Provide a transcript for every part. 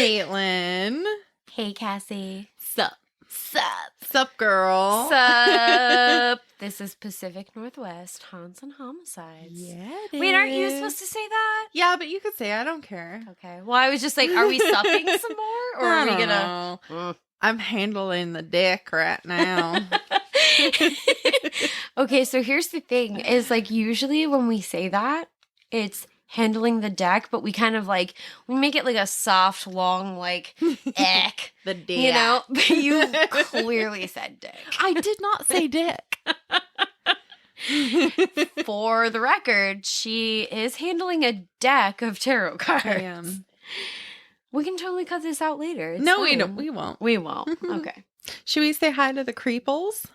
Caitlin. Hey, Cassie. Sup? Sup? Sup, girl? Sup? This is Pacific Northwest Haunts and Homicides. Yeah, it Wait, aren't you is. supposed to say that? Yeah, but you could say I don't care. Okay. Well, I was just like, are we supping some more? Or I are we don't gonna... know. I'm handling the dick right now. Okay, so here's the thing. Is like usually when we say that, it's handling the deck, but we kind of like, we make it like a soft, long, like, eck. The dick. You know? But you clearly said dick. I did not say dick. For the record, she is handling a deck of tarot cards. I am. We can totally cut this out later. It's No, fine. we don't. We won't. We won't. Okay. Should we say hi to the creeples?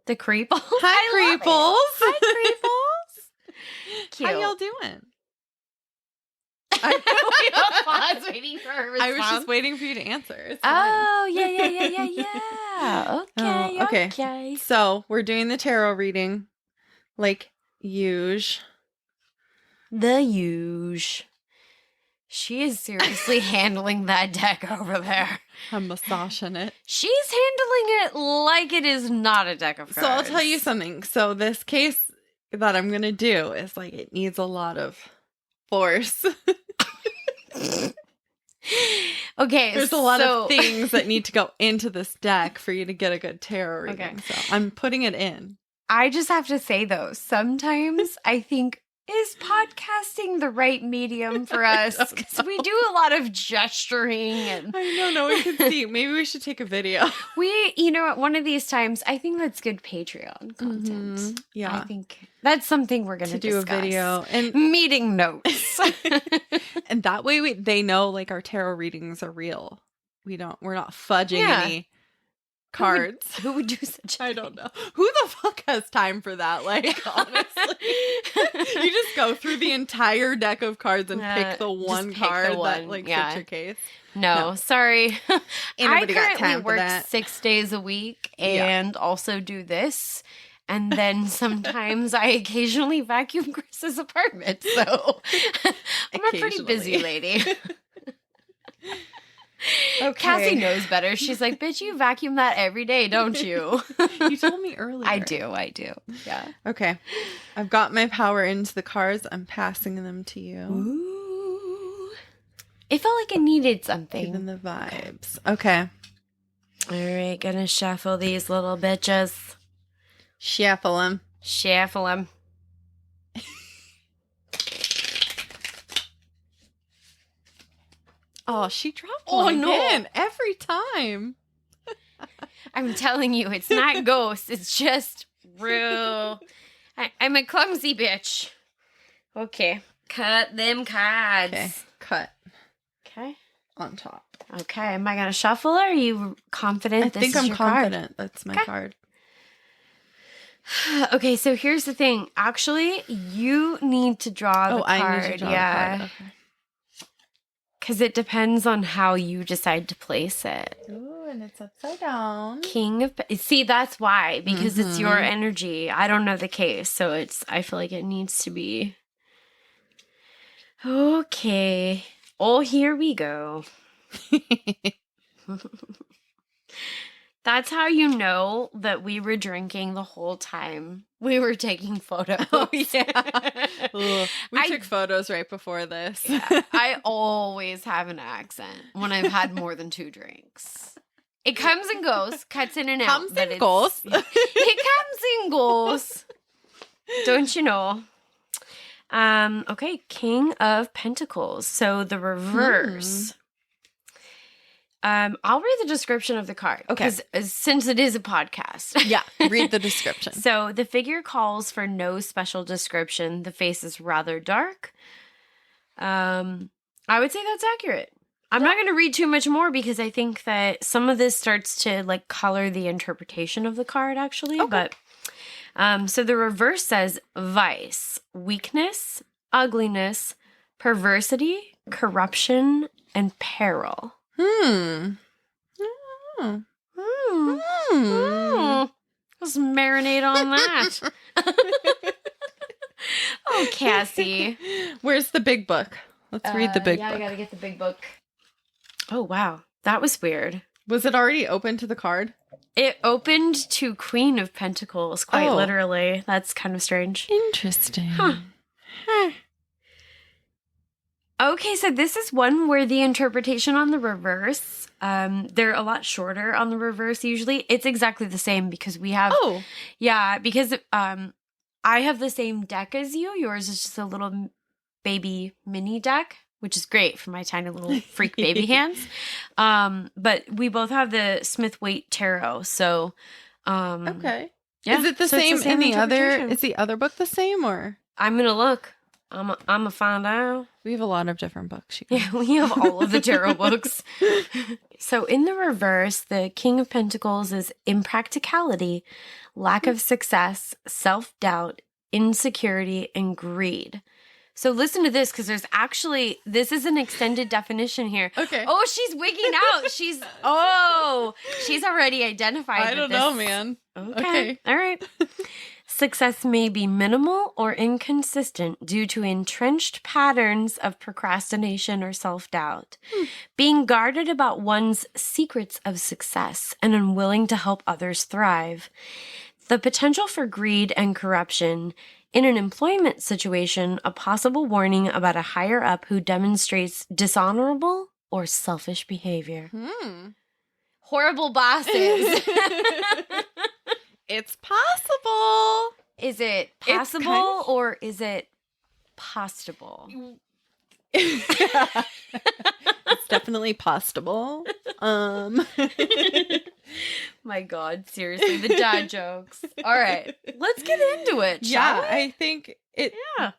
The creeples? Hi, creeples. Hi, creeples. Cute. How y'all doing? We don't pause waiting for her response. I was just waiting for you to answer. It's Oh, yeah. Oh, okay. Okay. So we're doing the tarot reading, like usual. The huge. She is seriously handling that deck over there. I'm massaging it. She's handling it like it is not a deck of cards. So I'll tell you something. So this case that I'm gonna do is like it needs a lot of force. Okay, There's a lot of things that need to go into this deck for you to get a good tarot reading. Okay. So I'm putting it in. I just have to say though, sometimes I think, is podcasting the right medium for us? Because we do a lot of gesturing and I know, no one can see. Maybe we should take a video. you know what, one of these times, I think that's good Patreon content. Mhm. Yeah. I think that's something we're going to do a video. And Meeting notes. and that way they know like our tarot readings are real. We're not fudging any cards. Who would do such a I don't know. Who the fuck has time for that? Like, honestly. You just go through the entire deck of cards and pick the one card that like fits your case. No, sorry. I nobody got time currently for work that. 6 days a week and also do this. And then sometimes I occasionally vacuum Chris's apartment. So I'm a pretty busy lady. Okay. Cassie knows better. She's like, bitch, you vacuum that every day, don't you? You told me earlier. I do. Yeah. Okay. I've got my power into the cards. I'm passing them to you. Ooh. It felt like it needed something. Even the vibes. Okay. All right, gonna shuffle these little bitches. Shuffle them. Shuffle them. Oh, she dropped Oh, one no. again every time. I'm telling you, it's not ghosts. It's just real. I'm a clumsy bitch. Okay. Cut them cards. Okay. Cut Okay. on top. Okay. Am I going to shuffle or are you confident I this think is I'm your confident. That's my Okay. card. card? Okay, so here's the thing. Actually, you need to draw the card. I need to draw yeah. the card. Okay. Because it depends on how you decide to place it. Ooh, and it's upside down. King of... See, that's why. Because it's your Mhm. energy. I don't know the case. So I feel like it needs to be... Okay. Oh, here we go. That's how you know that we were drinking the whole time. We were taking photos. Oh, yeah. Ugh. We I- took photos right before this. I always have an accent when I've had more than 2 drinks. It comes and goes, cuts in and out. Comes but and it's- goes. It comes and goes. Don't you know? Okay, King of Pentacles. So the reverse. I'll read the description of the card. Okay. Because since it is a podcast. Yeah, read the description. So the figure calls for no special description. The face is rather dark. I would say that's accurate. I'm not going to read too much more because I think that some of this starts to like color the interpretation of the card actually. Okay. But so the reverse says vice, weakness, ugliness, perversity, corruption, and peril. Let's marinate on that. Oh, Cassie. Where's the big book? Let's read the big I book. gotta get the big book. Oh, wow. That was weird. Was it already open to the card? It opened to Queen of Pentacles, quite literally. That's kind of strange. Interesting. Huh. Okay, so this is one where the interpretation on the reverse, they're a lot shorter on the reverse usually. It's exactly the same because we have... Oh. Yeah, because I have the same deck as you. Yours is just a little baby mini deck, which is great for my tiny little freak baby hands. But we both have the Smith-Waite Tarot, so... okay. Yeah. Is it the same in the other... Is the other book the same, or...? I'm going to look. I'm gonna find out. We have a lot of different books. Yeah, we have all of the tarot books. So in the reverse, the King of Pentacles is impracticality, lack of success, self-doubt, insecurity, and greed. So listen to this, because this is an extended definition here. Okay. Oh, she's wigging out. She's already identified. I don't know, man. Okay. All right. Success may be minimal or inconsistent due to entrenched patterns of procrastination or self-doubt. Being guarded about one's secrets of success and unwilling to help others thrive. The potential for greed and corruption. In an employment situation, a possible warning about a higher up who demonstrates dishonorable or selfish behavior. Horrible bosses. It's possible. Is it possible or is it postable? It's definitely possible. My God, seriously, the dad jokes. All right, let's get into it, shall we? I think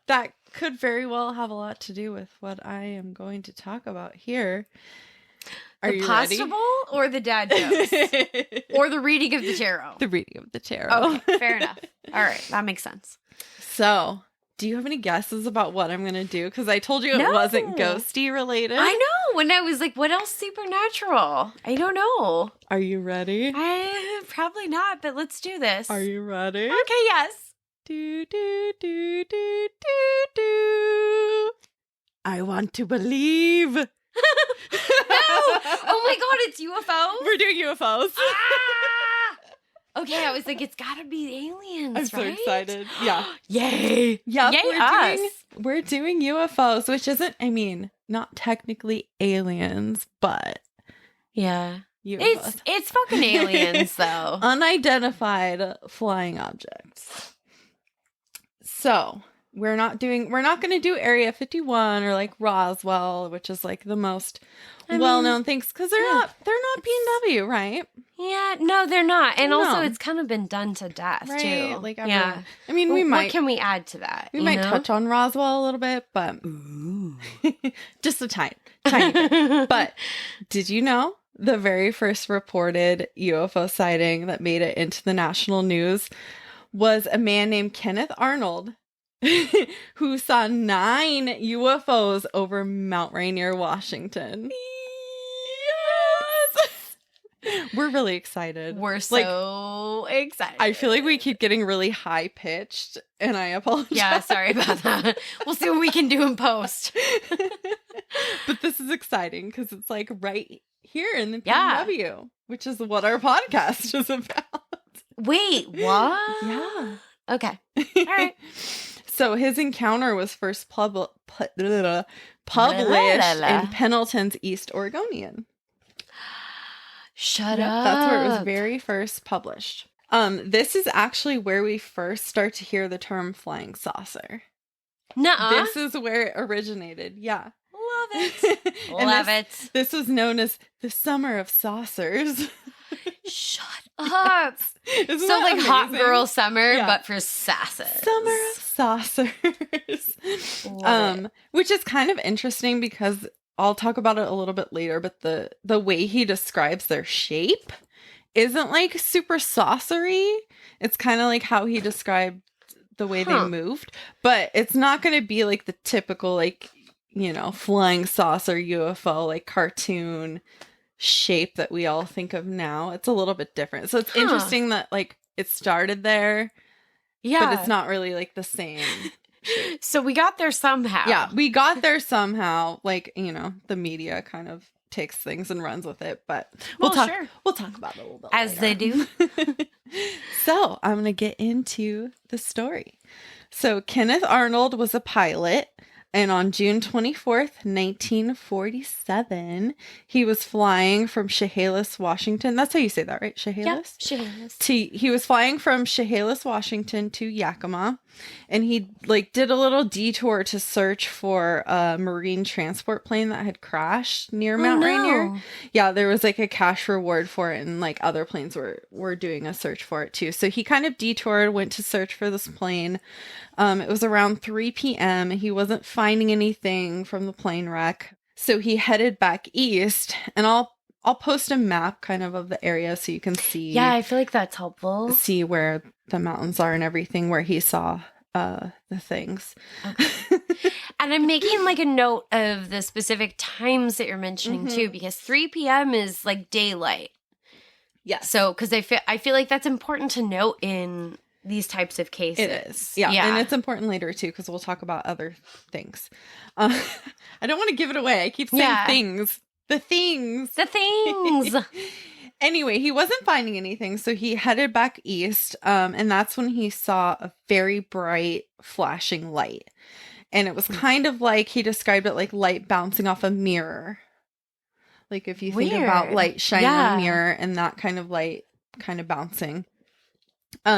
that could very well have a lot to do with what I am going to talk about here. Are you ready? The postable or the dad jokes? Or the reading of the tarot? The reading of the tarot. Okay, fair enough. All right, that makes sense. So, do you have any guesses about what I'm going to do? Because I told you it wasn't ghosty related. I know. When I was like, what else supernatural? I don't know. Are you ready? Probably not, but let's do this. Are you ready? Okay, yes. Do, do, do, do, do, do. I want to believe. No! Oh my God, it's UFOs? We're doing UFOs. Okay, I was like, it's gotta be aliens, I'm so right? excited. Yeah. Yay. Yep, Yay, we're doing UFOs, which isn't, not technically aliens, but yeah. UFOs. It's fucking aliens, though. Unidentified flying objects. So, we're not going to do Area 51 or like Roswell, which is like the most well-known things, because they're not PNW, right? Yeah, no, they're not. And also it's kind of been done to death, right? too. Like, yeah. we might. What can we add to that? We might touch on Roswell a little bit, but just a tiny bit. But did you know the very first reported UFO sighting that made it into the national news was a man named Kenneth Arnold, who saw 9 UFOs over Mount Rainier, Washington. Yes! We're really excited. We're so excited. I feel like we keep getting really high-pitched, and I apologize. Yeah, sorry about that. We'll see what we can do in post. But this is exciting, because it's like right here in the PNW, which is what our podcast is about. Wait, what? Yeah. Okay. All right. So his encounter was first published in Pendleton's East Oregonian. Shut up. That's where it was very first published. This is actually where we first start to hear the term flying saucer. Nuh-uh. This is where it originated. Yeah. Love it. Love it. This was known as the Summer of Saucers. Shut up. Isn't so that like amazing? Hot Girl Summer, but for sauces. Summer of Saucers. Which is kind of interesting because I'll talk about it a little bit later, but the way he describes their shape isn't like super saucery. It's kind of like how he described the way they moved, but it's not going to be like the typical like, flying saucer UFO like cartoon shape that we all think of now. It's a little bit different. So it's interesting that like it started there, but it's not really like the same shape. So we got there somehow. Yeah, we got there somehow. Like, the media kind of takes things and runs with it, but Well, we'll talk about it a little bit as later. they do. So I'm going to get into the story. So Kenneth Arnold was a pilot, and on June 24th, 1947, he was flying from Chehalis, Washington. That's how you say that, right? Chehalis? Yeah, Chehalis. He was flying from Chehalis, Washington to Yakima, and he like did a little detour to search for a marine transport plane that had crashed near Mount Rainier. Yeah, there was like a cash reward for it, and like other planes were doing a search for it too. So he kind of detoured, went to search for this plane. It was around 3 p.m. He wasn't finding anything from the plane wreck. So he headed back east, and I'll post a map kind of the area so you can see. Yeah, I feel like that's helpful. See where the mountains are and everything, where he saw the things. Okay. And I'm making like a note of the specific times that you're mentioning too, because 3 p.m. is like daylight. Yeah. So, because I feel like that's important to note in these types of cases. It is. Yeah. And it's important later too, because we'll talk about other things. I don't want to give it away. I keep saying things. The things. Anyway, he wasn't finding anything, so he headed back east, and that's when he saw a very bright flashing light. And it was kind of like, he described it like light bouncing off a mirror. Like if you think about light shining on a mirror and that kind of light kind of bouncing.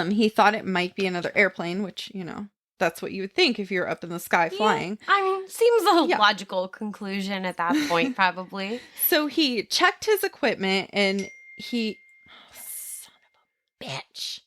He thought it might be another airplane, which, you know, that's what you would think if you're up in the sky flying. I mean, seems a logical conclusion at that point, probably. So he checked his equipment and he... Oh, son of a bitch.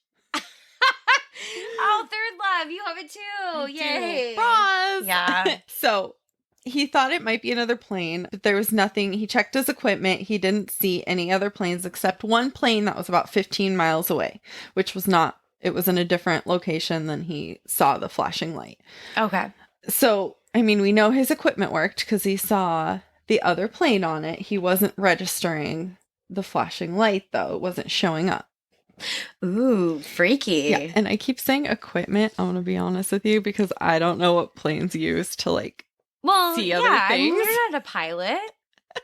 Oh, third love. You have it too. Yay. Roz. Yeah. So he thought it might be another plane, but there was nothing. He checked his equipment. He didn't see any other planes except one plane that was about 15 miles away, which was not... It was in a different location than he saw the flashing light. Okay. So, I mean, we know his equipment worked because he saw the other plane on it. He wasn't registering the flashing light, though. It wasn't showing up. Ooh, freaky. Yeah, and I keep saying equipment, I'm going to be honest with you, because I don't know what planes use to, like, see other things. I mean, you're not a pilot.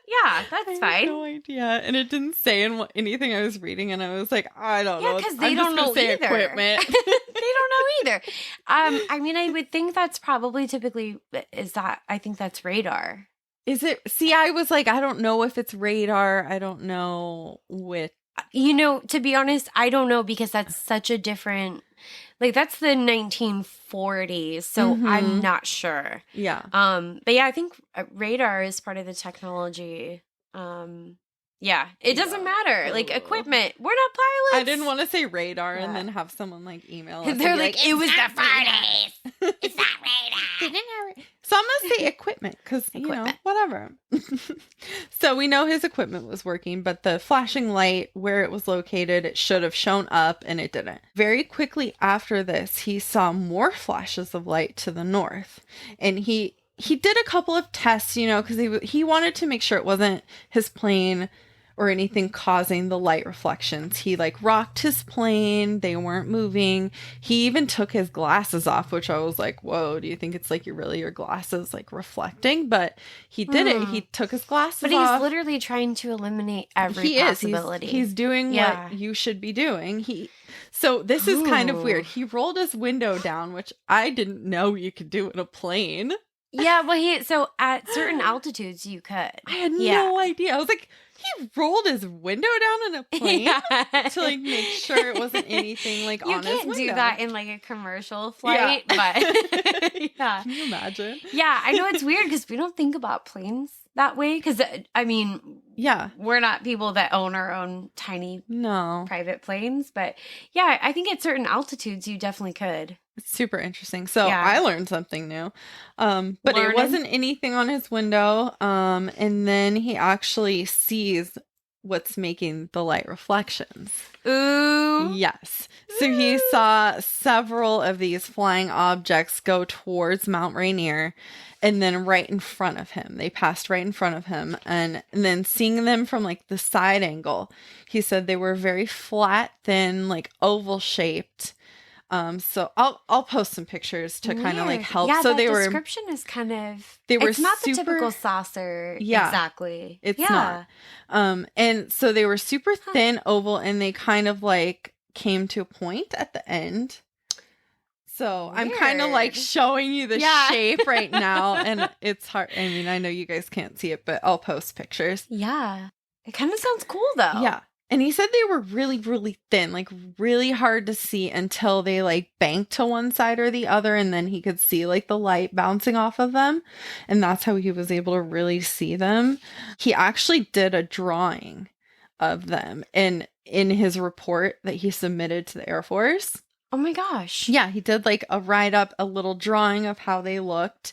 Yeah, that's fine. I have no idea. And it didn't say in anything I was reading, and I was like, I don't know. Yeah, because they don't know either. Equipment. They don't know either. I mean, I would think that's probably typically, I think that's radar. Is it? See, I was like, I don't know if it's radar. I don't know which. You know, to be honest, I don't know, because that's such a different, like, that's the 1940s, so I'm not sure. Yeah. But yeah, I think radar is part of the technology. Yeah, it doesn't matter. Like, equipment, we're not pilots. I didn't want to say radar and then have someone like email us. They're like, it was the 40s. It's not radar. So I'm going to say equipment because, you know, whatever. So we know his equipment was working, but the flashing light, where it was located, it should have shown up and it didn't. Very quickly after this, he saw more flashes of light to the north. And he did a couple of tests, you know, because he wanted to make sure it wasn't his plane or anything causing the light reflections. He like rocked his plane. They weren't moving. He even took his glasses off, which I was like, whoa, do you think it's like your glasses like reflecting? But he did it. He took his glasses off. But he's literally trying to eliminate every possibility. He's doing what you should be doing. So this is kind of weird. He rolled his window down, which I didn't know you could do in a plane. Yeah, well, so at certain altitudes you could. I had no idea. I was like, he rolled his window down in a plane to like make sure it wasn't anything like on his window. You can't do that in like a commercial flight, but yeah. Can you imagine? Yeah, I know it's weird because we don't think about planes that way. Because I mean, we're not people that own our own tiny private planes, but yeah, I think at certain altitudes you definitely could. It's super interesting. So I learned something new. But it wasn't anything on his window. And then he actually sees what's making the light reflections. Ooh. Yes. So he saw several of these flying objects go towards Mount Rainier and then right in front of him. They passed right in front of him. And then seeing them from like the side angle, he said they were very flat, thin, like oval shaped. So I'll post some pictures to kind of like Weird. help. Yeah, So that they were description is kind of they were it's not the super typical saucer yeah, exactly. it's Yeah. not. And so they were super thin, oval, and they kind of like came to a point at the end. So I'm kind of like Weird. showing you the Yeah. shape right now, and it's hard. I mean, I know you guys can't see it, but I'll post pictures. Yeah. It kind of sounds cool though. Yeah. And he said they were really, really thin, like really hard to see until they like banked to one side or the other. And then he could see like the light bouncing off of them. And that's how he was able to really see them. He actually did a drawing of them in his report that he submitted to the Air Force. Oh my gosh. Yeah, he did like a write up, a little drawing of how they looked.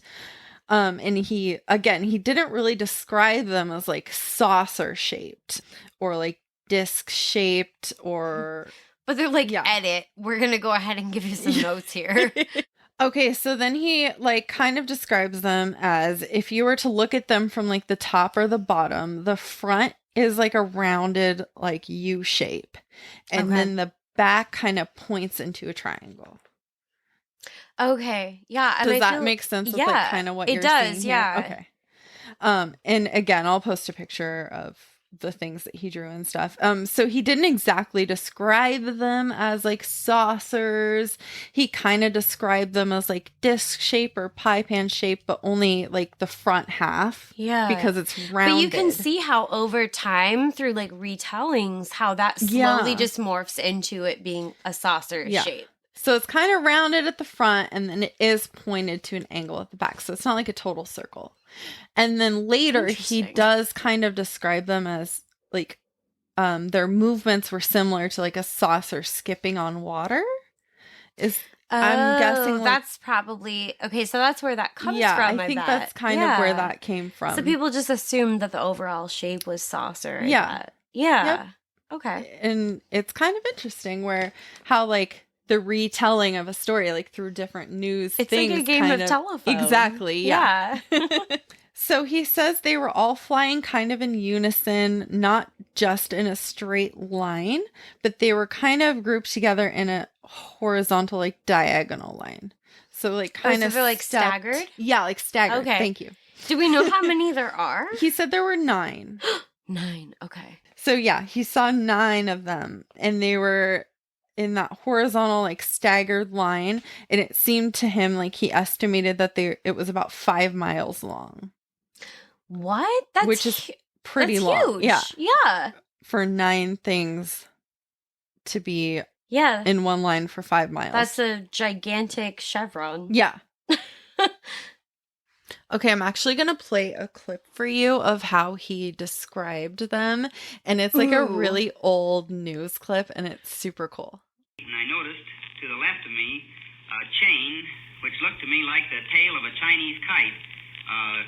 And he didn't really describe them as like saucer shaped or like disc shaped or But they're like, edit. We're going to go ahead and give you some notes here. Okay, so then he like kind of describes them as if you were to look at them from like the top or the bottom, the front is like a rounded like U shape. And then the back kind of points into a triangle. Okay. Yeah. Does that make sense with like kind of what you're seeing? It does, yeah. Okay. And again, I'll post a picture of the things that he drew and stuff. So he didn't exactly describe them as like saucers. He kind of described them as like disc shape or pie pan shape, but only like the front half. Yeah. Because it's rounded. But you can see how over time through like retellings, how that slowly just morphs into it being a saucer shape. So it's kind of rounded at the front and then it is pointed to an angle at the back. So it's not like a total circle. And then later he does kind of describe them as like their movements were similar to like a saucer skipping on water. I'm guessing like, that's probably okay, so that's where that comes from. I think that's kind of where that came from. So people just assumed that the overall shape was saucer. Yeah. Yep. Okay. And it's kind of interesting where how like the retelling of a story, like through different news it's things. It's like a game of telephone. Exactly, yeah. So he says they were all flying kind of in unison, not just in a straight line, but they were kind of grouped together in a horizontal, like diagonal line. So like kind of like staggered? Yeah, like staggered. Okay. Thank you. Do we know how many there are? He said there were 9. 9, okay. So yeah, he saw 9 of them and they were in that horizontal, like staggered line. And it seemed to him like he estimated that it was about 5 miles long. What? Which is pretty long. Huge. Yeah. For 9 things to be in one line for 5 miles. That's a gigantic chevron. Yeah. Okay, I'm actually going to play a clip for you of how he described them. And it's like a really old news clip, and it's super cool. And I noticed to the left of me a chain which looked to me like the tail of a Chinese kite,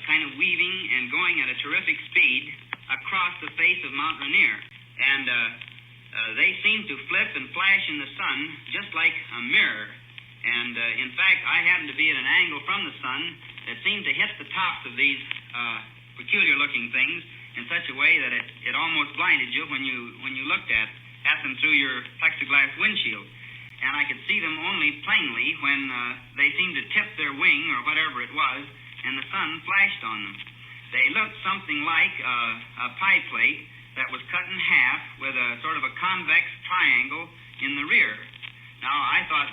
kind of weaving and going at a terrific speed across the face of Mount Rainier. And they seemed to flip and flash in the sun just like a mirror. And in fact, I happened to be at an angle from the sun that seemed to hit the tops of these peculiar-looking things in such a way that it almost blinded you when you looked at them through your plexiglass windshield. And I could see them only plainly when they seemed to tip their wing or whatever it was, and the sun flashed on them. They looked something like a pie plate that was cut in half with a sort of a convex triangle in the rear. Now, I thought,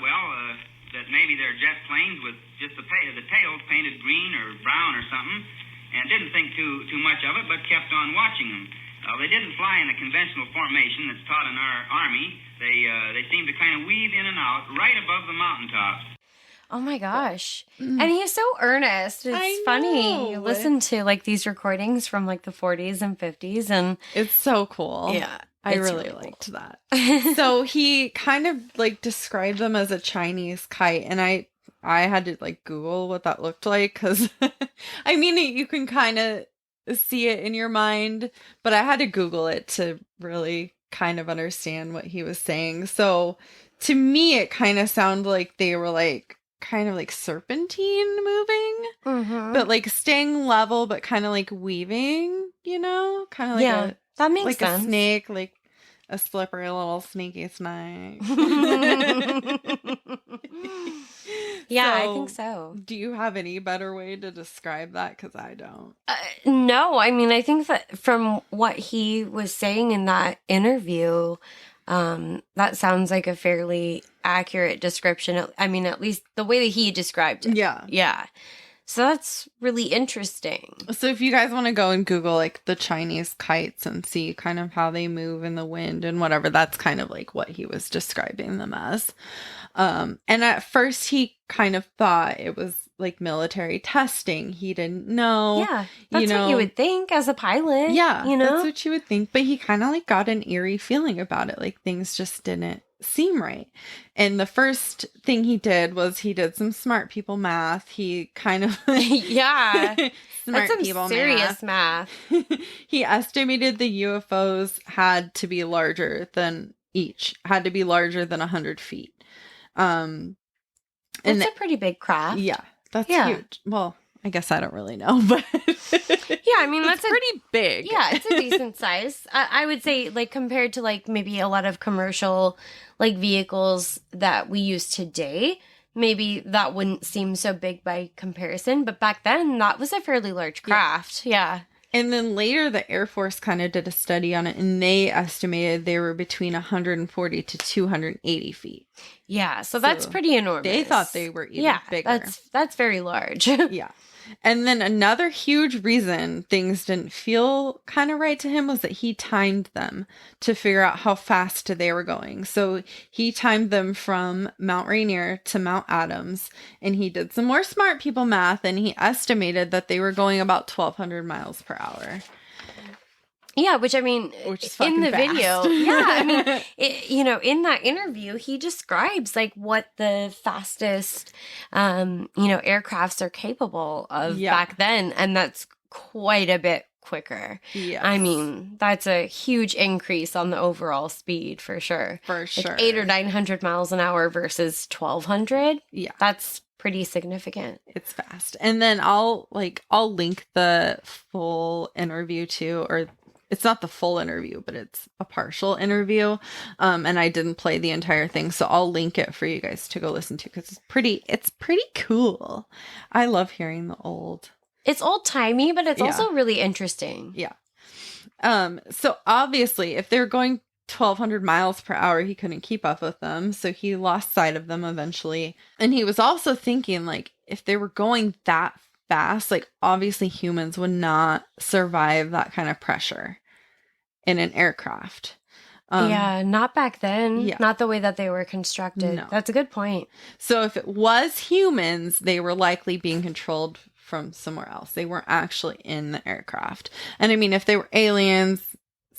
that maybe they're jet planes with just the tails painted green or brown or something, and didn't think too much of it, but kept on watching them. They didn't fly in a conventional formation that's taught in our Army. They seemed to kind of weave in and out right above the mountaintops. Oh my gosh. And he's so earnest. It's funny. You listen to like these recordings from like the 40s and 50s and it's so cool. Yeah. I really liked that. So he kind of like described them as a Chinese kite, and I had to like Google what that looked like because I mean you can kind of see it in your mind, but I had to Google it to really kind of understand what he was saying. So to me, it kind of sounded like they were like kind of like serpentine moving, but like staying level, but kind of like weaving, kind of like that makes like sense. A snake, like A slippery little sneaky snake. Yeah, I think so. Do you have any better way to describe that? Because I don't. No, I mean, I think that from what he was saying in that interview, that sounds like a fairly accurate description. I mean, at least the way that he described it. Yeah. Yeah. So that's really interesting. So if you guys want to go and Google like the Chinese kites and see kind of how they move in the wind and whatever, that's kind of like what he was describing them as. And at first he kind of thought it was like military testing. He didn't know. Yeah, that's what you would think as a pilot. Yeah, you know, that's what you would think. But he kind of like got an eerie feeling about it. Like things just didn't seem right. And the first thing he did was he did some smart people math. He kind of yeah, smart that's some people serious math. He estimated the UFOs had to be larger than 100 feet. It's a pretty big craft. Yeah, that's huge. Well, I guess I don't really know, but yeah, I mean that's pretty big. Yeah, it's a decent size. I would say, like compared to like maybe a lot of commercial like vehicles that we use today, maybe that wouldn't seem so big by comparison. But back then, that was a fairly large craft. Yeah. And then later, the Air Force kind of did a study on it, and they estimated they were between 140 to 280 feet. Yeah, so that's pretty enormous. They thought they were even bigger. That's very large. Yeah. And then another huge reason things didn't feel kind of right to him was that he timed them to figure out how fast they were going. So he timed them from Mount Rainier to Mount Adams, and he did some more smart people math, and he estimated that they were going about 1,200 miles per hour. Yeah, which I mean, is in the fast. video, yeah, I mean, in that interview, he describes like what the fastest, aircrafts are capable of back then, and that's quite a bit quicker. Yes. I mean, that's a huge increase on the overall speed for sure. For sure, like 800 or 900 miles an hour versus 1,200. Yeah, that's pretty significant. It's fast, and then I'll link the full interview too, or. It's not the full interview, but it's a partial interview. And I didn't play the entire thing, so I'll link it for you guys to go listen to because it's pretty cool. I love hearing the old. It's old-timey, but it's also really interesting. Yeah. So obviously, if they're going 1,200 miles per hour, he couldn't keep up with them, so he lost sight of them eventually. And he was also thinking, like, if they were going that fast, like obviously humans would not survive that kind of pressure in an aircraft. Not back then. Not the way that they were constructed. No. That's a good point. So if it was humans, they were likely being controlled from somewhere else. They weren't actually in the aircraft. And I mean, if they were aliens,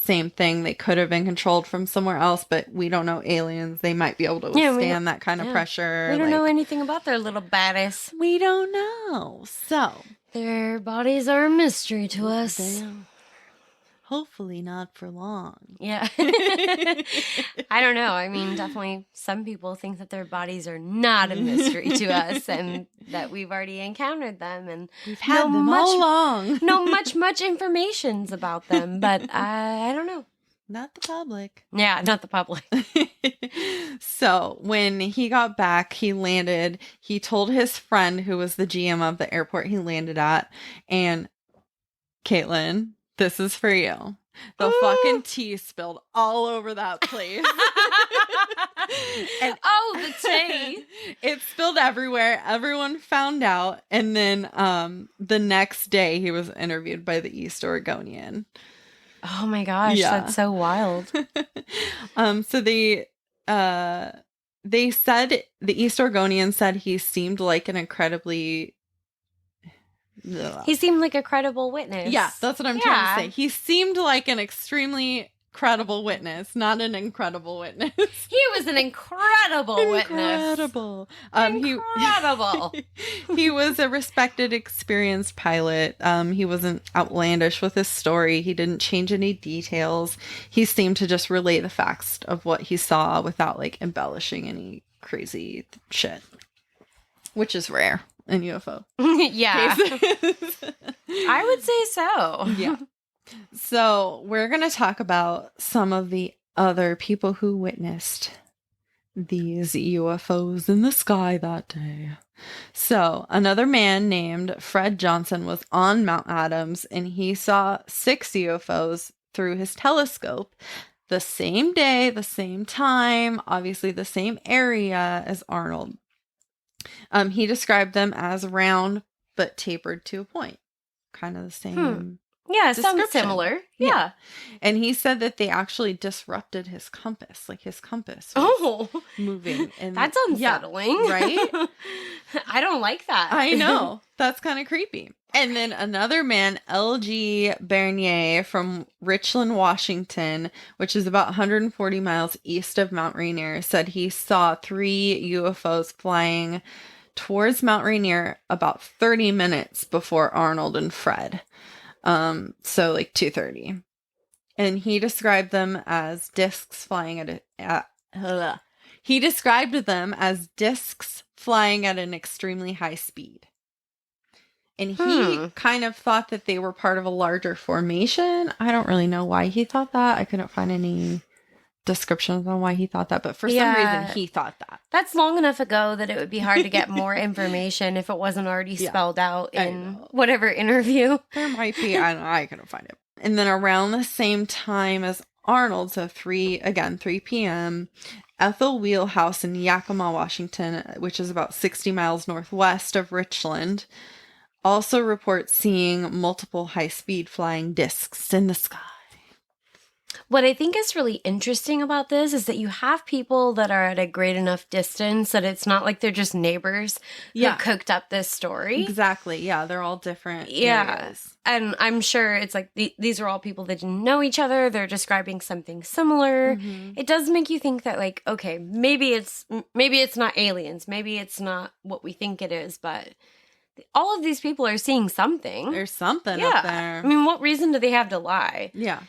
same thing. They could have been controlled from somewhere else, but we don't know aliens. They might be able to withstand that kind of pressure. We don't know anything about their little baddies. We don't know. So their bodies are a mystery to us. Hopefully not for long. Yeah. I don't know. I mean, definitely some people think that their bodies are not a mystery to us and that we've already encountered them and we've had them all along. know much information about them, but I don't know. Not the public. Yeah, not the public. So when he got back, he landed. He told his friend who was the GM of the airport he landed at, and Caitlin, this is for you. The fucking tea spilled all over that place. The tea. It spilled everywhere. Everyone found out. And then the next day he was interviewed by the East Oregonian. Oh my gosh, that's so wild. So they said, the East Oregonian said he seemed like an incredibly... He seemed like a credible witness. Yeah, that's what I'm trying to say. He seemed like an extremely credible witness, not an incredible witness. He was an incredible witness. Incredible. Incredible. He was a respected, experienced pilot. He wasn't outlandish with his story. He didn't change any details. He seemed to just relay the facts of what he saw without like embellishing any crazy shit, which is rare in UFO. Yeah. I would say so. Yeah. So we're going to talk about some of the other people who witnessed these UFOs in the sky that day. So, another man named Fred Johnson was on Mount Adams, and he saw 6 UFOs through his telescope the same day, the same time, obviously the same area as Arnold. He described them as round but tapered to a point. Kind of the same. Yeah, it sounds description. similar. Yeah. And he said that they actually disrupted his compass. Like his compass was moving. And that's unsettling. Yeah, right? I don't like that. I know. That's kind of creepy. And then another man, L.G. Bernier from Richland, Washington, which is about 140 miles east of Mount Rainier, said he saw 3 UFOs flying towards Mount Rainier about 30 minutes before Arnold and Fred. So like 2:30. And he described them as discs flying he described them as discs flying at an extremely high speed. And he kind of thought that they were part of a larger formation. I don't really know why he thought that. I couldn't find any descriptions on why he thought that, but for some reason he thought that. That's long enough ago that it would be hard to get more information if it wasn't already spelled out in whatever interview. There might be. I don't know. I couldn't find it. And then around the same time as Arnold, so 3 p.m., Ethel Wheelhouse in Yakima, Washington, which is about 60 miles northwest of Richland, also reports seeing multiple high-speed flying discs in the sky. What I think is really interesting about this is that you have people that are at a great enough distance that it's not like they're just neighbors who cooked up this story. Exactly. Yeah, they're all different areas. And I'm sure it's like these are all people that didn't know each other. They're describing something similar. Mm-hmm. It does make you think that, like, okay, maybe it's not aliens. Maybe it's not what we think it is, but all of these people are seeing something. There's something up there. I mean, what reason do they have to lie? Yeah.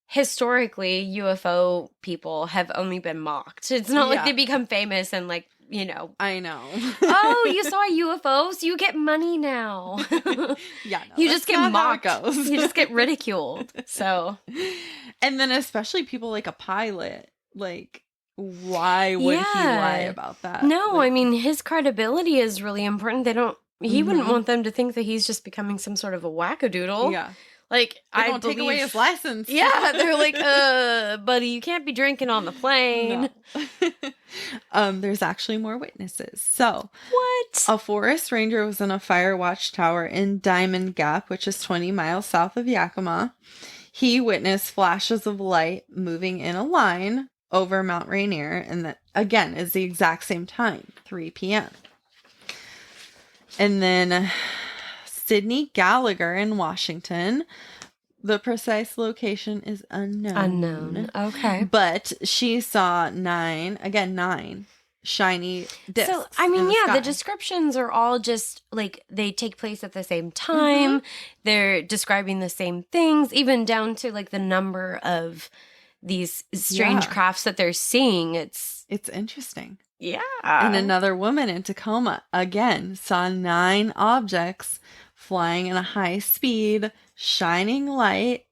Historically, UFO people have only been mocked. It's not like they become famous and, like, you know. I know. Oh, you saw a UFO, so you get money now. Yeah, no, you just get mocked. You just get ridiculed. So, and then especially people like a pilot, like, why would he lie about that? No, like, I mean, his credibility is really important. He wouldn't want them to think that he's just becoming some sort of a wackadoodle. Yeah. Like, I don't take away his license. Yeah, they're like, buddy, you can't be drinking on the plane. No. There's actually more witnesses. So, what? A forest ranger was in a fire watch tower in Diamond Gap, which is 20 miles south of Yakima. He witnessed flashes of light moving in a line over Mount Rainier, and that, again, is the exact same time, 3 p.m. And then Sydney Gallagher in Washington. The precise location is unknown. Okay. But she saw 9 shiny discs. So, I mean, the descriptions are all just, like, they take place at the same time. Mm-hmm. They're describing the same things, even down to, like, the number of these strange crafts that they're seeing. It's interesting. Yeah. And another woman in Tacoma, again, saw 9 objects flying in a high speed, shining light.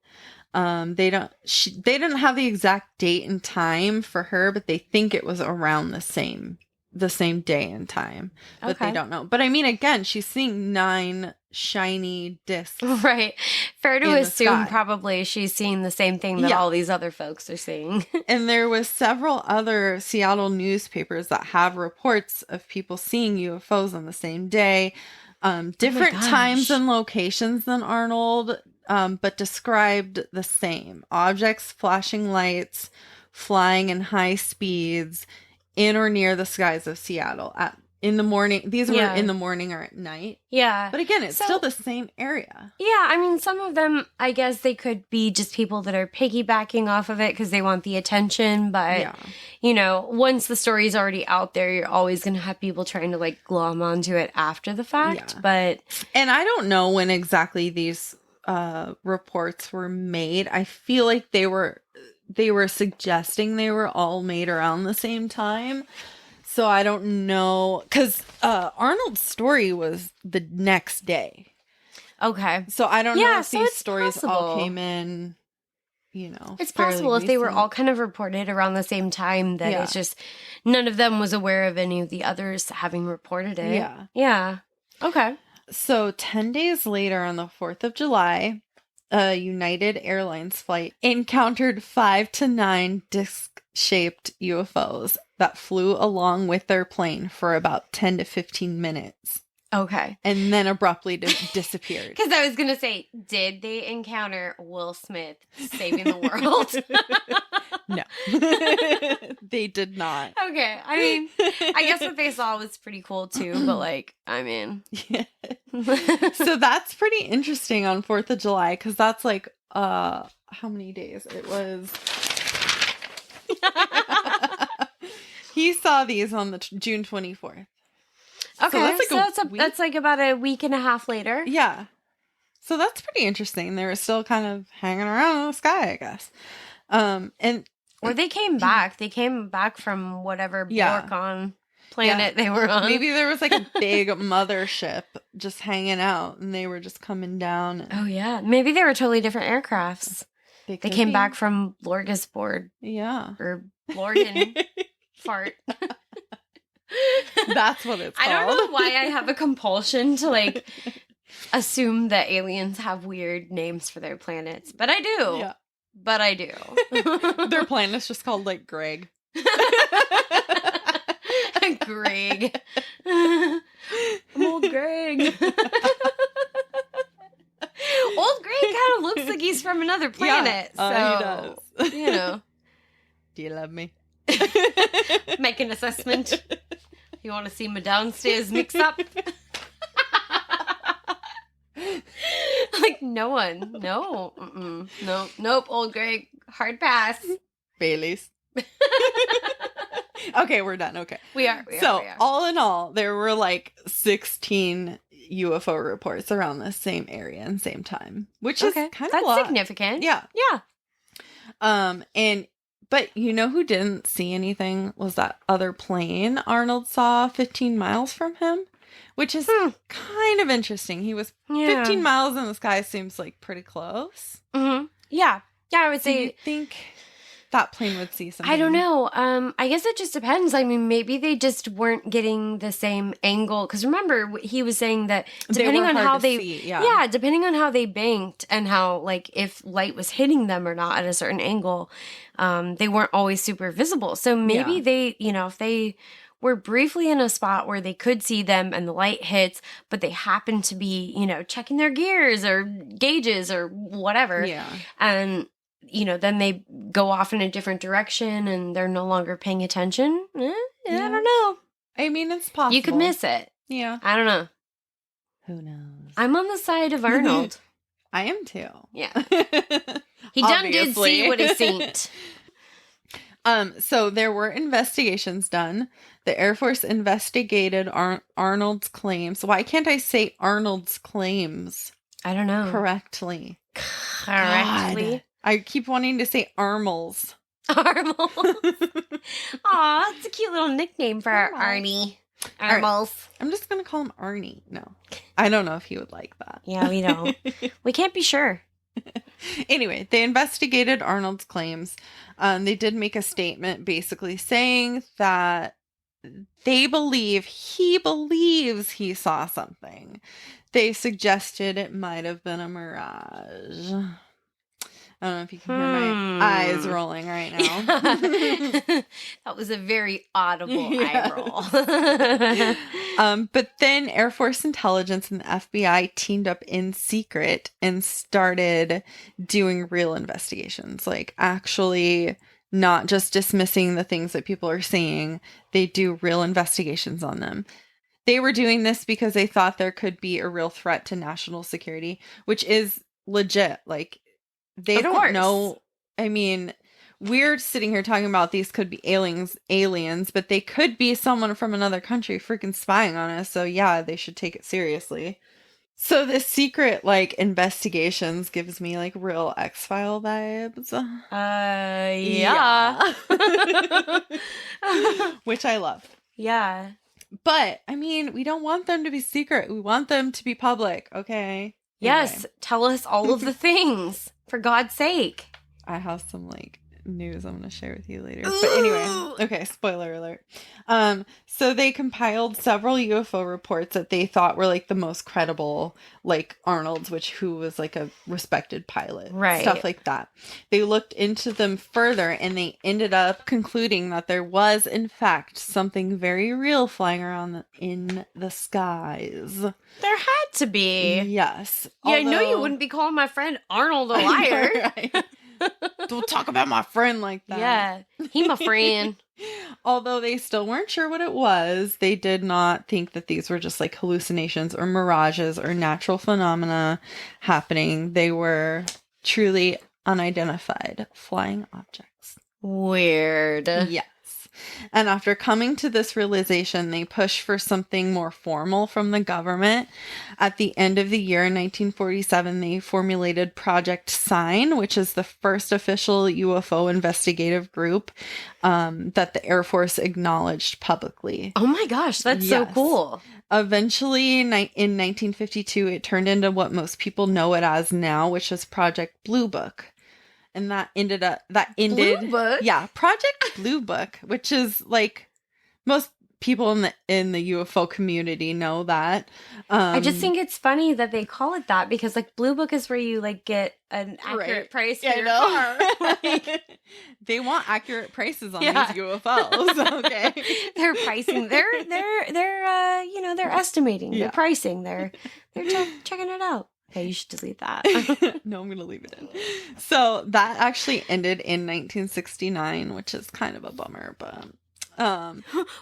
They didn't have the exact date and time for her, but they think it was around the same day and time, but they don't know. But I mean, again, she's seeing 9 shiny discs. Right. Fair to assume probably she's seeing the same thing that all these other folks are seeing. And there was several other Seattle newspapers that have reports of people seeing UFOs on the same day. Different times and locations than Arnold, but described the same. Objects, flashing lights, flying in high speeds in or near the skies of Seattle in the morning. These were in the morning or at night. Yeah. But again, it's still the same area. Yeah. I mean, some of them, I guess they could be just people that are piggybacking off of it because they want the attention. But, you know, once the story's already out there, you're always going to have people trying to, like, glom onto it after the fact. Yeah. And I don't know when exactly these reports were made. I feel like they were suggesting they were all made around the same time. So I don't know, because Arnold's story was the next day. Okay. So I don't know if these stories all came in, It's fairly possible if they were recent. all kind of reported around the same time that it's just none of them was aware of any of the others having reported it. Yeah. Yeah. Okay. So 10 days later, on the 4th of July, a United Airlines flight encountered 5 to 9 disc-shaped UFOs that flew along with their plane for about 10 to 15 minutes. Okay. And then abruptly disappeared. Because I was going to say, did they encounter Will Smith saving the world? No. They did not. Okay. I mean, I guess what they saw was pretty cool too, but Yeah. So that's pretty interesting on 4th of July, because that's like, how many days? It was... He saw these on the June 24th. Okay, so that's like about a week and a half later. Yeah. So that's pretty interesting. They were still kind of hanging around in the sky, I guess. Or they came back. They came back from whatever Borcon planet they were on. Maybe there was like a big mothership just hanging out, and they were just coming down. Oh, yeah. Maybe they were totally different aircrafts. They came be. back from Lorgasboard. Yeah. Or Lorgan fart. That's what it's called. I don't know why I have a compulsion to assume that aliens have weird names for their planets, but I do. Yeah. But I do. Their planet's just called Greg. Greg. I'm old Greg. Old Greg kind of looks like he's from another planet. Yeah, so, he does. Do you love me? Make an assessment. You want to see my downstairs mix up? No one. No. No. Nope. Old Greg. Hard pass. Baileys. Okay, we're done. Okay. We are. All in all, there were 16 UFO reports around the same area and same time, which is kind of That's a lot. significant. Yeah. Yeah. But you know who didn't see anything was that other plane Arnold saw 15 miles from him, which is kind of interesting. He was 15 miles in the sky, seems like pretty close. Mm-hmm. Yeah. Yeah, I would say. You think that plane would see something? I don't know. I guess it just depends. I mean, maybe they just weren't getting the same angle. Because remember, he was saying that depending on how they, depending on how they banked and how if light was hitting them or not at a certain angle, they weren't always super visible. So maybe they, if they were briefly in a spot where they could see them and the light hits, but they happen to be, checking their gears or gauges or whatever. Yeah. And then they go off in a different direction and they're no longer paying attention. I don't know. I mean, it's possible. You could miss it. Yeah. I don't know. Who knows? I'm on the side of Arnold. I am too. Yeah. He done did see what he seen. So there were investigations done. The Air Force investigated Arnold's claims. Why can't I say Arnold's claims? I don't know. Correctly. God. I keep wanting to say Armels. Armels. Aw, it's a cute little nickname for our Arnie. Armels. Right. I'm just going to call him Arnie. No. I don't know if he would like that. Yeah, we don't. We can't be sure. Anyway, they investigated Arnold's claims. They did make a statement basically saying that he believes he saw something. They suggested it might have been a mirage. I don't know if you can hear my eyes rolling right now. That was a very audible eye roll. But then Air Force Intelligence and the FBI teamed up in secret and started doing real investigations. Actually not just dismissing the things that people are saying. They do real investigations on them. They were doing this because they thought there could be a real threat to national security, which is legit. They don't know. I mean, we're sitting here talking about these could be aliens, but they could be someone from another country freaking spying on us. So yeah, they should take it seriously. So this secret investigations gives me real X-File vibes. Yeah. Which I love. Yeah. But I mean, we don't want them to be secret. We want them to be public. Okay. Yes. Tell us all of the things. For God's sake. I have some like news I'm going to share with you later. But anyway, okay, spoiler alert. So they compiled several UFO reports that they thought were like the most credible, like Arnold's, who was like a respected pilot, Right. stuff like that. They looked into them further and they ended up concluding that there was in fact something very real flying around in the skies. There had to be. Yes. Yeah, I know you wouldn't be calling my friend Arnold a liar. I know, right? Don't talk about my friend like that. Yeah, he my friend. Although they still weren't sure what it was, they did not think that these were just like hallucinations or mirages or natural phenomena happening. They were truly unidentified flying objects. Weird. Yes. And after coming to this realization, they pushed for something more formal from the government. At the end of the year in 1947, they formulated Project Sign, which is the first official UFO investigative group that the Air Force acknowledged publicly. Oh my gosh, that's so cool. Eventually, in 1952, it turned into what most people know it as now, which is Project Blue Book. And that ended. Blue Book? Yeah, Project Blue Book, which is like most people in the UFO community know that. I just think it's funny that they call it that because like Blue Book is where you like get an accurate price for your car. Like, they want accurate prices on these UFOs. Okay, they're pricing. They're you know, they're estimating. Yeah. They're pricing. They're checking it out. Okay, you should delete that. No, I'm going to leave it in. So that actually ended in 1969, which is kind of a bummer, but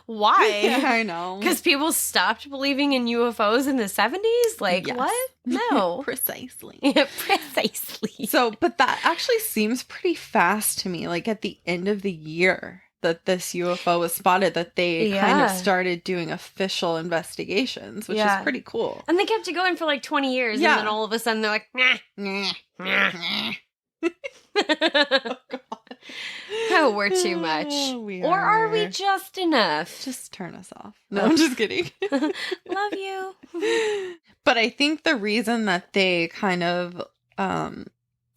why? Yeah, I know. Because people stopped believing in UFOs in the 70s? Like, Yes. what? No. Precisely. Yeah, precisely. So, but that actually seems pretty fast to me. Like at the end of the year that this UFO was spotted, that they kind of started doing official investigations, which is pretty cool. And they kept it going for like 20 years. Yeah. And then all of a sudden they're like, nah. Oh, God. Oh, we're too much. Or are we just enough? Just turn us off. No, I'm just kidding. Love you. But I think the reason that they kind of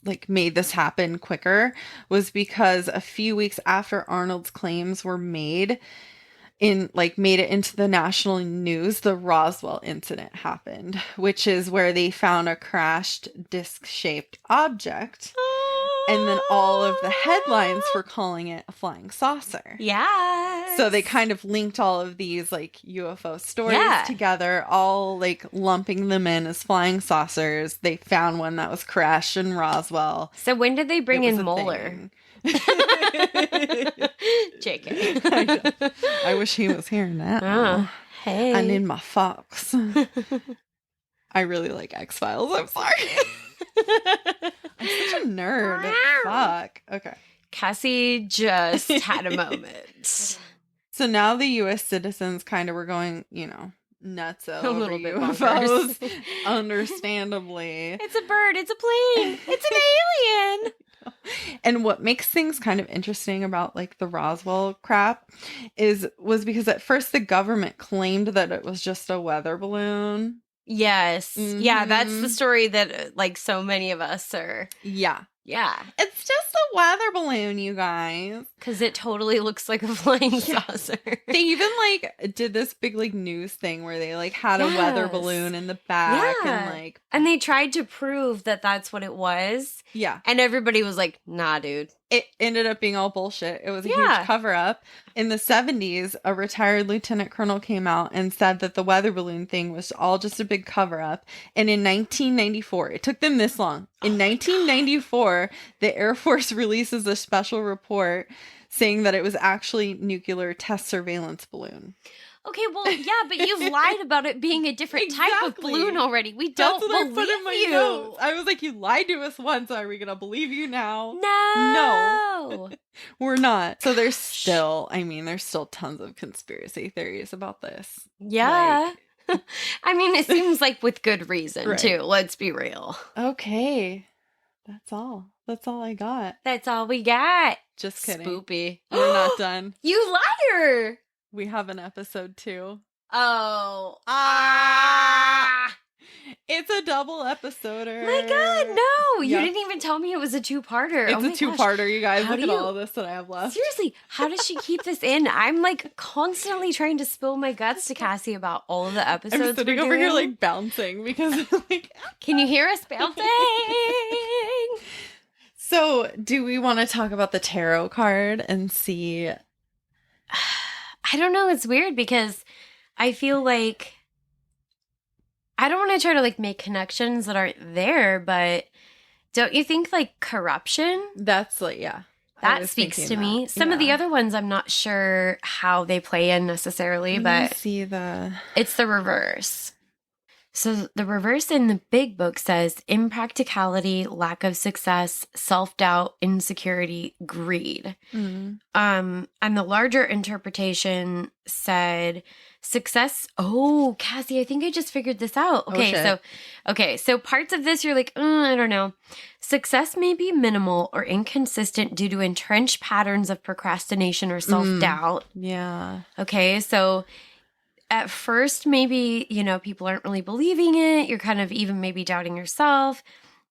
like made this happen quicker was because a few weeks after Arnold's claims were made it into the national news, the Roswell incident happened, which is where they found a crashed disc-shaped object. And then all of the headlines were calling it a flying saucer. Yeah. So they kind of linked all of these like UFO stories together, all like lumping them in as flying saucers. They found one that was crashed in Roswell. So when did they bring in Moeller? JK. I wish he was here now. Hey. I need my fox. I really like X-Files. I'm sorry. I'm such a nerd. Fuck. Okay. Cassie just had a moment. So now the U.S. citizens kind of were going, nuts over A little bit UFOs. bonkers. Understandably. It's a bird. It's a plane. It's an alien. And what makes things kind of interesting about like the Roswell crap was because at first the government claimed that it was just a weather balloon. Yes. Mm-hmm. Yeah, that's the story that like so many of us are. Yeah. Yeah. It's just a weather balloon, you guys. Because it totally looks like a flying saucer. They even like did this big like news thing where they like had a weather balloon in the back and like. And they tried to prove that that's what it was. Yeah. And everybody was like, nah, dude. It ended up being all bullshit. It was a huge cover up. In the 70s, a retired lieutenant colonel came out and said that the weather balloon thing was all just a big cover up. And in 1994, it took them this long. In 1994, the Air Force releases a special report saying that it was actually nuclear test surveillance balloon. Okay, well, yeah, but you've lied about it being a different type of balloon already. We don't believe you. Notes. I was like, you lied to us once. Are we going to believe you now? No. We're not. So there's still tons of conspiracy theories about this. Yeah. I mean, it seems like with good reason, too. Let's be real. Okay. That's all. That's all I got. That's all we got. Just kidding. Spoopy. We're not done. You liar. We have an episode 2. Oh. It's a double episoder. My God, no! You Yep. didn't even tell me it was a two-parter. It's Oh a my gosh. two-parter, you guys. How Look do at you- all of this that I have left. Seriously, how does she keep this in? I'm like constantly trying to spill my guts to Cassie about all of the episodes. I'm sitting we're over here doing. like bouncing because like. Can you hear us bouncing? So, do we want to talk about the tarot card and see? I don't know. It's weird because I feel like I don't want to try to like make connections that aren't there, but don't you think like corruption? That's like, yeah. I That was speaks thinking to me. that. Some of the Yeah. other ones I'm not sure how they play in necessarily, Let me but see the. it's the reverse. So the reverse in the big book says impracticality, lack of success, self-doubt, insecurity, greed. Mm. And the larger interpretation said success. Oh, Cassie, I think I just figured this out. So parts of this you're like, I don't know. Success may be minimal or inconsistent due to entrenched patterns of procrastination or self-doubt. Yeah. Okay, so at first, maybe, people aren't really believing it. You're kind of even maybe doubting yourself,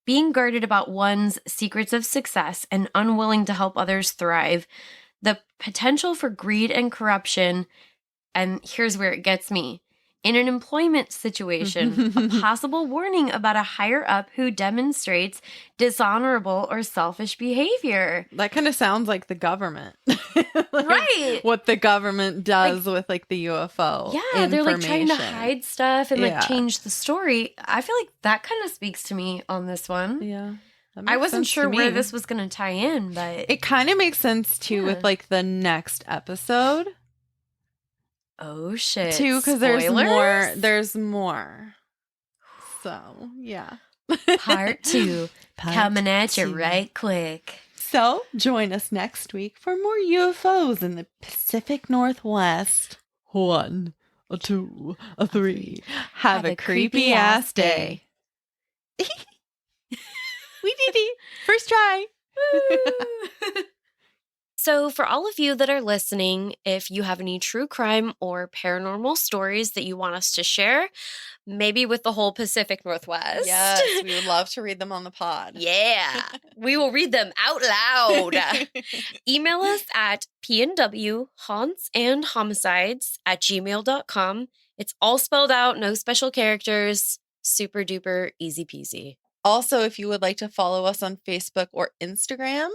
being guarded about one's secrets of success and unwilling to help others thrive. The potential for greed and corruption. And here's where it gets me. In an employment situation, a possible warning about a higher up who demonstrates dishonorable or selfish behavior. That kind of sounds like the government. Like, Right. What the government does with like the UFO. Yeah, they're like trying to information. hide stuff and Yeah. like change the story. I feel like that kind of speaks to me on this one. Yeah. That I makes wasn't sense sure to where me. this was going to tie in, but It kind of makes sense too Yeah. with like the next episode oh shit. too, because Spoilers? there's more. So yeah. Part 2 coming at you 2. right quick. So join us next week for more UFOs in the Pacific Northwest. 1, a 2, a 3. Have a creepy ass day. We did it. First try. So, for all of you that are listening, if you have any true crime or paranormal stories that you want us to share, maybe with the whole Pacific Northwest. Yes, we would love to read them on the pod. Yeah, we will read them out loud. Email us at pnwhauntsandhomicides@gmail.com. It's all spelled out, no special characters, super duper easy peasy. Also, if you would like to follow us on Facebook or Instagram,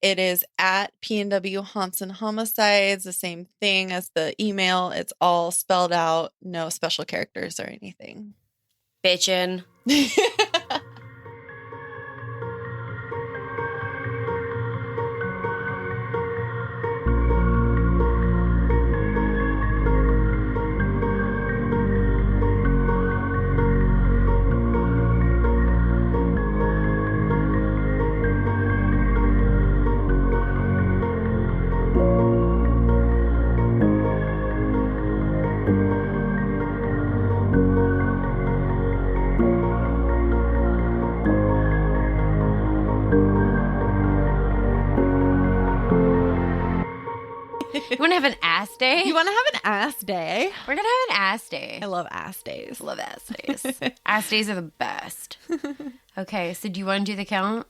it is at PNW Haunts and Homicides, the same thing as the email. It's all spelled out, no special characters or anything. Bitchin'. You want to have an ass day? You want to have an ass day? We're going to have an ass day. I love ass days. Love ass days. Ass days are the best. Okay, so do you want to do the count?